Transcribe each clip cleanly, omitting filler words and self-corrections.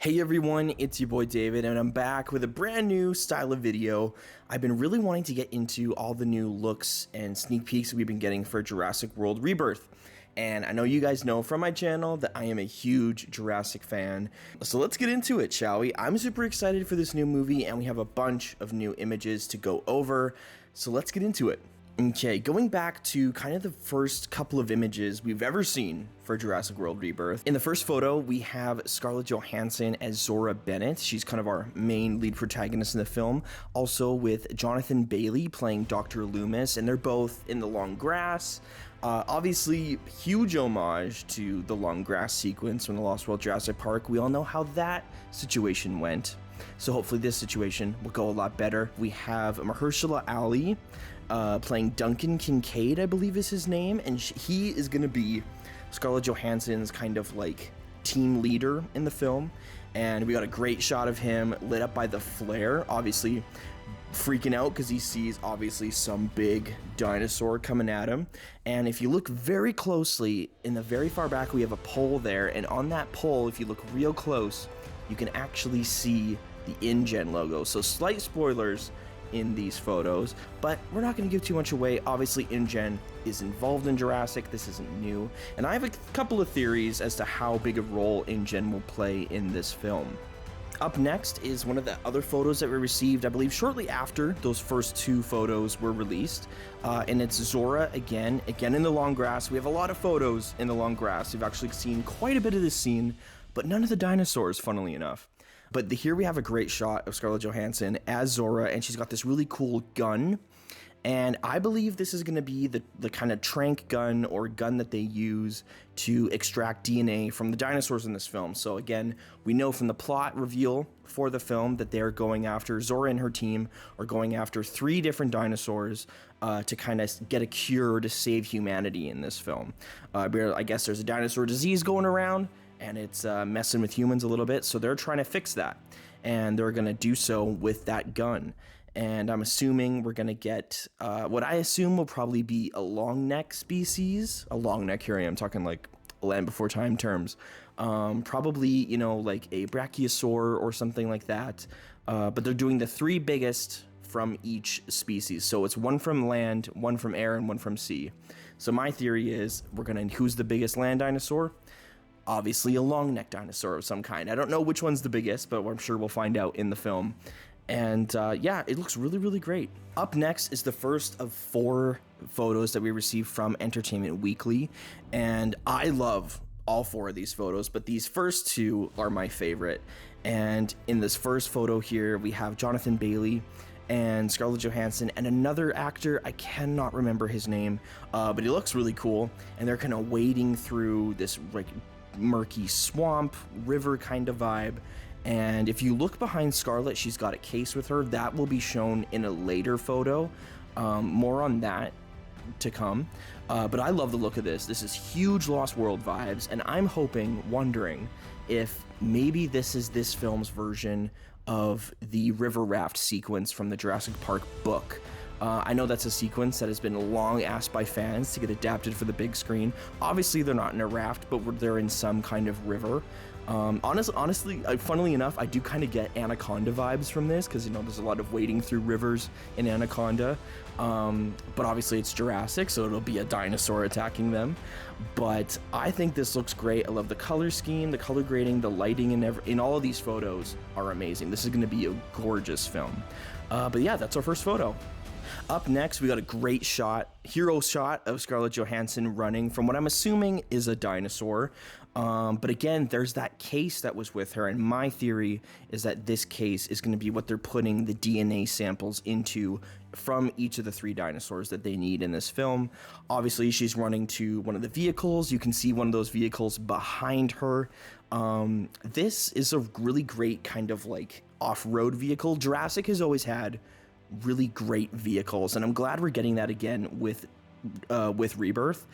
Hey everyone, it's your boy David, and I'm back with a brand new style of video. I've been really wanting to get into all the new looks and sneak peeks we've been getting for Jurassic World Rebirth. And I know you guys know from my channel that I am a huge Jurassic fan. So let's get into it, shall we? I'm super excited for this new movie, and we have a bunch of new images to go over. So let's get into it. Okay, going back to kind of the first couple of images we've ever seen for Jurassic World Rebirth. In the first photo, we have Scarlett Johansson as Zora Bennett. She's kind of our main lead protagonist in the film. Also with Jonathan Bailey playing Dr. Loomis, and they're both in the long grass. Obviously, huge homage to the long grass sequence from the Lost World Jurassic Park. We all know how that situation went. So hopefully this situation will go a lot better. We have Mahershala Ali playing Duncan Kincaid, I believe is his name, and he is going to be Scarlett Johansson's kind of like team leader in the film. And we got a great shot of him lit up by the flare, obviously freaking out because he sees obviously some big dinosaur coming at him. And if you look very closely, in the very far back we have a pole there, and on that pole, if you look real close, you can actually see the InGen logo. So slight spoilers in these photos, but we're not going to give too much away. Obviously InGen is involved in Jurassic, this isn't new, and I have a couple of theories as to how big a role InGen will play in this film. Up next is one of the other photos that we received, I believe shortly after those first two photos were released, and it's Zora again in the long grass. We have a lot of photos in the long grass. We've actually seen quite a bit of this scene, but none of the dinosaurs, funnily enough. But here we have a great shot of Scarlett Johansson as Zora, and she's got this really cool gun. And I believe this is going to be the kind of trank gun or gun that they use to extract DNA from the dinosaurs in this film. So again, we know from the plot reveal for the film that they're going after, Zora and her team are going after 3 different dinosaurs to kind of get a cure to save humanity in this film. I guess there's a dinosaur disease going around, and it's messing with humans a little bit, so they're trying to fix that, and they're going to do so with that gun. And I'm assuming we're going to get what I assume will probably be a long neck species. A long neck, here I am talking like Land Before Time terms. Probably, you know, like a brachiosaur or something like that. But they're doing the 3 biggest from each species. So it's one from land, one from air, and one from sea. So my theory is who's the biggest land dinosaur? Obviously a long neck dinosaur of some kind. I don't know which one's the biggest, but I'm sure we'll find out in the film. And yeah, it looks really, really great. Up next is the first of 4 photos that we received from Entertainment Weekly, and I love all 4 of these photos, but these first 2 are my favorite. And in this first photo here, we have Jonathan Bailey and Scarlett Johansson and another actor, I cannot remember his name, but he looks really cool, and they're kind of wading through this like murky swamp, river kind of vibe. And if you look behind Scarlett, she's got a case with her. That will be shown in a later photo. More on that to come. But I love the look of this. This is huge Lost World vibes, and I'm wondering if maybe this is this film's version of the river raft sequence from the Jurassic Park book. I know that's a sequence that has been long asked by fans to get adapted for the big screen. Obviously, they're not in a raft, but they're in some kind of river. Honestly, funnily enough, I do kind of get Anaconda vibes from this, because, you know, there's a lot of wading through rivers in Anaconda. But obviously it's Jurassic, so it'll be a dinosaur attacking them. But I think this looks great. I love the color scheme, the color grading, the lighting in all of these photos are amazing. This is going to be a gorgeous film. But yeah, that's our first photo. Up next, we got a great hero shot of Scarlett Johansson running from what I'm assuming is a dinosaur. But again, there's that case that was with her, and my theory is that this case is going to be what they're putting the DNA samples into from each of the 3 dinosaurs that they need in this film. Obviously, she's running to one of the vehicles. You can see one of those vehicles behind her. This is a really great kind of like off-road vehicle. Jurassic has always had really great vehicles, and I'm glad we're getting that again with Rebirth.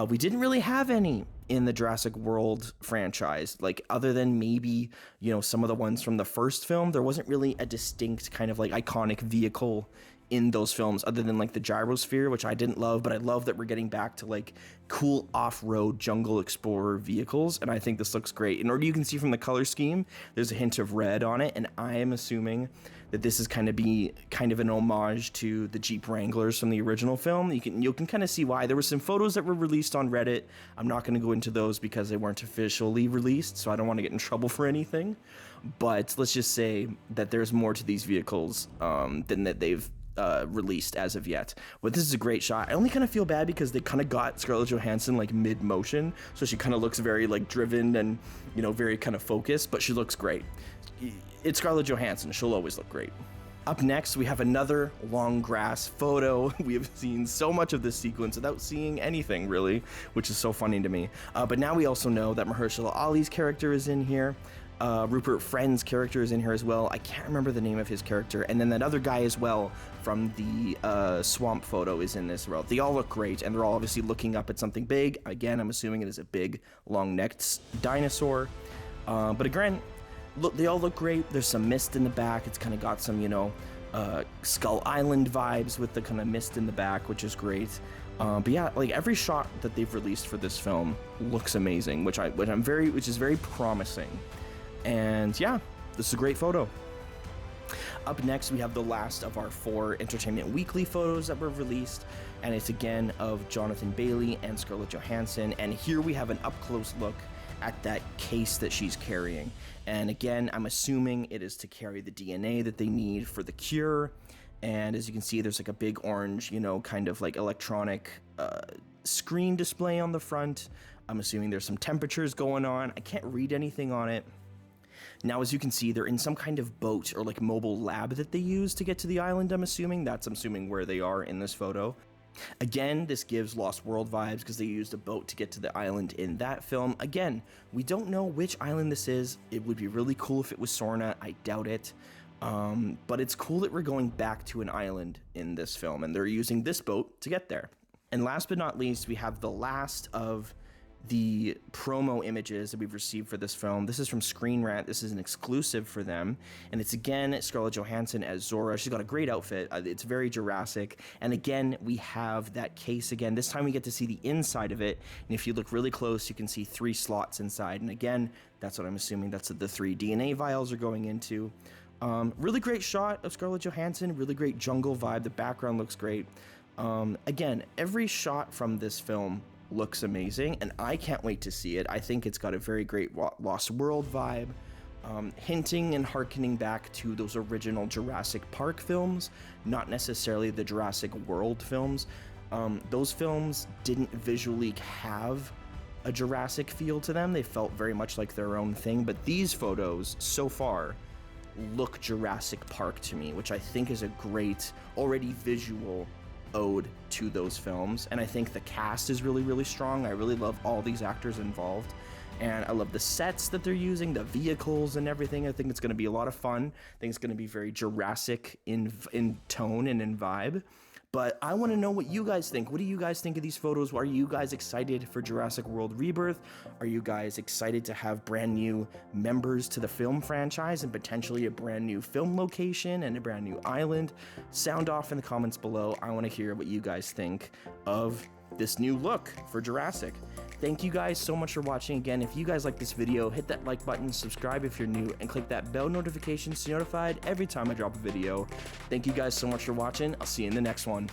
We didn't really have any in the Jurassic World franchise, like other than maybe, you know, some of the ones from the first film. There wasn't really a distinct kind of like iconic vehicle in those films, other than like the gyrosphere, which I didn't love, but I love that we're getting back to like cool off-road jungle explorer vehicles, and I think this looks great. In order, you can see from the color scheme, there's a hint of red on it, and I am assuming that this is kind of an homage to the Jeep Wranglers from the original film. You can kind of see why. There were some photos that were released on Reddit. I'm not going to go into those because they weren't officially released, so I don't want to get in trouble for anything. But let's just say that there's more to these vehicles than that they've released as of yet. But this is a great shot. I only kind of feel bad because they kind of got Scarlett Johansson like mid-motion, so she kind of looks very like driven and, you know, very kind of focused, but she looks great. It's Scarlett Johansson. She'll always look great. Up next, we have another long grass photo. We have seen so much of this sequence without seeing anything, really, which is so funny to me. But now we also know that Mahershala Ali's character is in here. Rupert Friend's character is in here as well. I can't remember the name of his character. And then that other guy as well from the swamp photo is in this as well. They all look great, and they're all obviously looking up at something big. Again, I'm assuming it is a big, long-necked dinosaur. But again, look, they all look great. There's some mist in the back. It's kind of got some, you know, Skull Island vibes with the kind of mist in the back, which is great. But yeah, like every shot that they've released for this film looks amazing, which is very promising. And yeah, this is a great photo. Up next, we have the last of our 4 Entertainment Weekly photos that were released, and it's again of Jonathan Bailey and Scarlett Johansson. And here we have an up-close look at that case that she's carrying. And again, I'm assuming it is to carry the DNA that they need for the cure. And as you can see, there's like a big orange, you know, kind of like electronic screen display on the front. I'm assuming there's some temperatures going on. I can't read anything on it. Now, as you can see, they're in some kind of boat or like mobile lab that they use to get to the island, I'm assuming where they are in this photo. Again, this gives Lost World vibes because they used a boat to get to the island in that film. Again, we don't know which island this is. It would be really cool if it was Sorna. I doubt it. But it's cool that we're going back to an island in this film, and they're using this boat to get there. And last but not least, we have the last of the promo images that we've received for this film. This is from Screen Rant. This is an exclusive for them, and it's again Scarlett Johansson as Zora. She's got a great outfit. It's very Jurassic, and again we have that case again. This time we get to see the inside of it, and if you look really close, you can see 3 slots inside, and again, that's what I'm assuming that's the 3 DNA vials are going into. Really great shot of Scarlett Johansson, really great jungle vibe. The background looks great. Again, every shot from this film looks amazing, and I can't wait to see it. I think it's got a very great Lost World vibe, hinting and harkening back to those original Jurassic Park films, not necessarily the Jurassic World films. Those films didn't visually have a Jurassic feel to them. They felt very much like their own thing, but these photos so far look Jurassic Park to me, which I think is a great, already visual ode to those films. And I think the cast is really, really strong. I really love all these actors involved, and I love the sets that they're using, the vehicles and everything. I think it's going to be a lot of fun. I think it's going to be very Jurassic in tone and in vibe. But I want to know what you guys think. What do you guys think of these photos? Are you guys excited for Jurassic World Rebirth? Are you guys excited to have brand new members to the film franchise and potentially a brand new film location and a brand new island? Sound off in the comments below. I want to hear what you guys think of this new look for Jurassic. Thank you guys so much for watching. Again, if you guys like this video, hit that like button, subscribe if you're new, and click that bell notification to be notified every time I drop a video. Thank you guys so much for watching. I'll see you in the next one.